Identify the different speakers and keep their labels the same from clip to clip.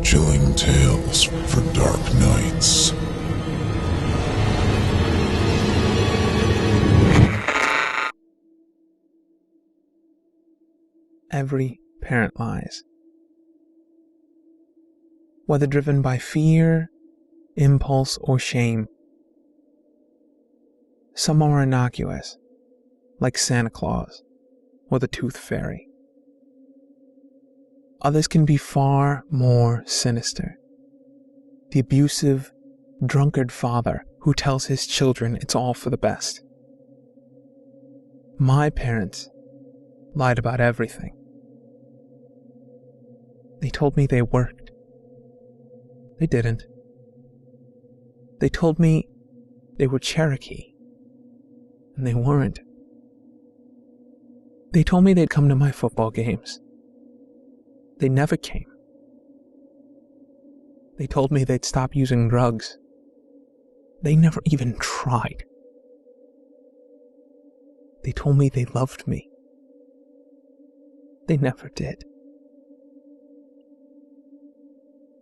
Speaker 1: chilling tales for dark nights.
Speaker 2: Every parent lies. Whether driven by fear, impulse, or shame. Some are innocuous, like Santa Claus or the Tooth Fairy. Others can be far more sinister. The abusive, drunkard father who tells his children it's all for the best. My parents lied about everything. They told me they worked. They didn't. They told me they were Cherokee, and they weren't. They told me they'd come to my football games. They never came. They told me they'd stop using drugs. They never even tried. They told me they loved me. They never did.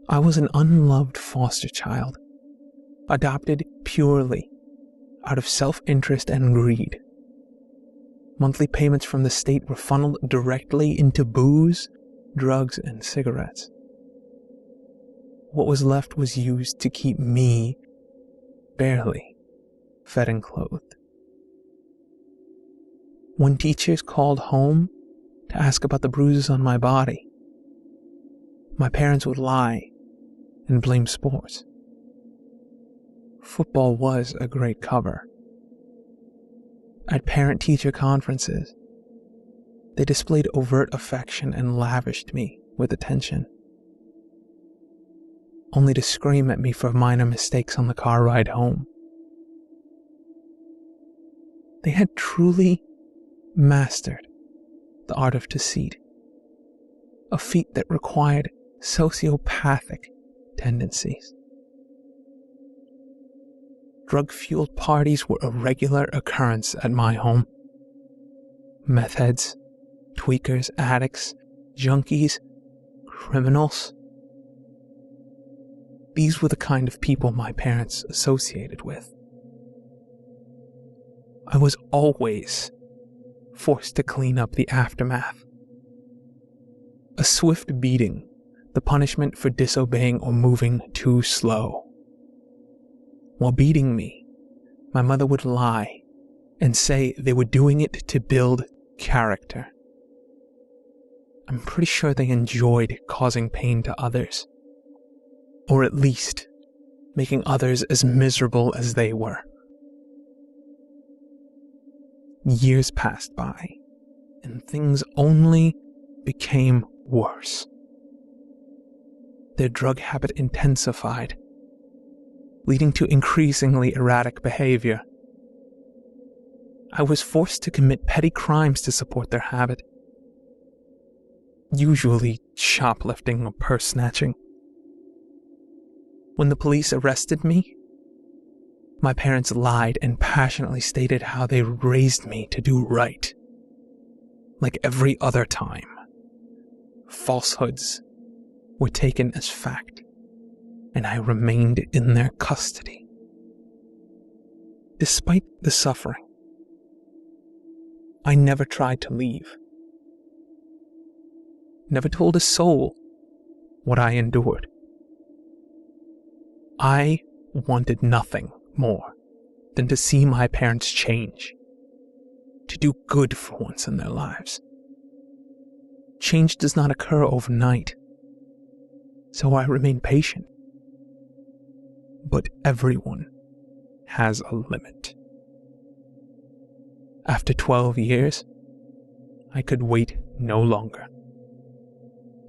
Speaker 2: I was an unloved foster child, adopted purely out of self-interest and greed. Monthly payments from the state were funneled directly into booze, drugs, and cigarettes. What was left was used to keep me, barely, fed and clothed. When teachers called home to ask about the bruises on my body, my parents would lie and blame sports. Football was a great cover. At parent-teacher conferences, they displayed overt affection and lavished me with attention, only to scream at me for minor mistakes on the car ride home. They had truly mastered the art of deceit, a feat that required sociopathic tendencies. Drug-fueled parties were a regular occurrence at my home. Meth heads, tweakers, addicts, junkies, criminals. These were the kind of people my parents associated with. I was always forced to clean up the aftermath. A swift beating, the punishment for disobeying or moving too slow. While beating me, my mother would lie and say they were doing it to build character. I'm pretty sure they enjoyed causing pain to others, or at least making others as miserable as they were. Years passed by, and things only became worse. Their drug habit intensified, leading to increasingly erratic behavior. I was forced to commit petty crimes to support their habit, usually shoplifting or purse snatching. When the police arrested me, my parents lied and passionately stated how they raised me to do right. Like every other time, falsehoods were taken as fact, and I remained in their custody. Despite the suffering, I never tried to leave. Never told a soul what I endured. I wanted nothing more than to see my parents change, to do good for once in their lives. Change does not occur overnight, so I remain patient. But everyone has a limit. After 12 years, I could wait no longer.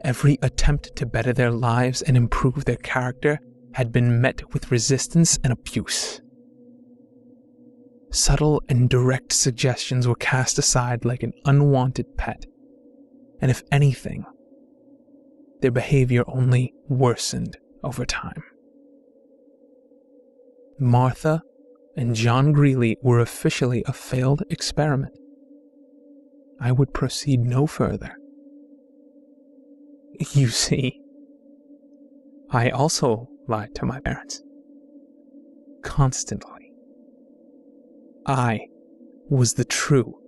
Speaker 2: Every attempt to better their lives and improve their character had been met with resistance and abuse. Subtle and direct suggestions were cast aside like an unwanted pet, and if anything, their behavior only worsened over time. Martha and John Greeley were officially a failed experiment. I would proceed no further. You see, I also lied to my parents. Constantly. I was the true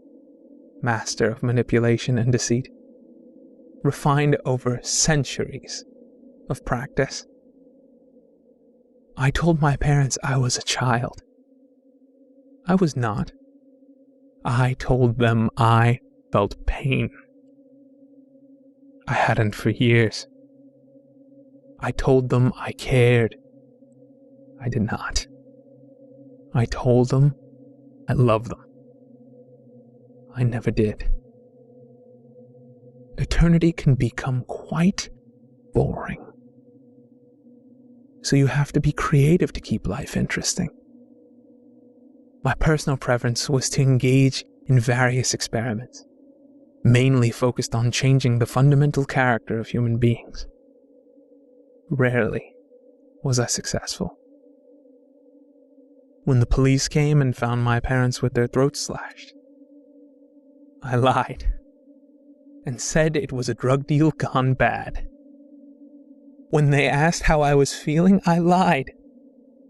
Speaker 2: master of manipulation and deceit, refined over centuries of practice. I told my parents I was a child. I was not. I told them I felt pain. I hadn't for years. I told them I cared. I did not. I told them I loved them. I never did. Eternity can become quite boring. So you have to be creative to keep life interesting. My personal preference was to engage in various experiments, mainly focused on changing the fundamental character of human beings. Rarely was I successful. When the police came and found my parents with their throats slashed, I lied and said it was a drug deal gone bad. When they asked how I was feeling, I lied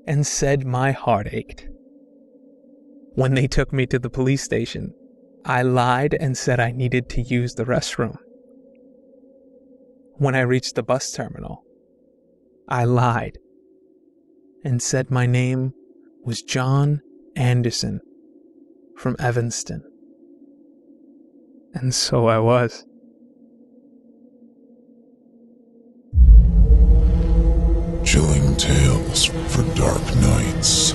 Speaker 2: and said my heart ached. When they took me to the police station, I lied and said I needed to use the restroom. When I reached the bus terminal, I lied and said my name was John Anderson from Evanston. And so I was.
Speaker 1: Chilling tales for dark nights.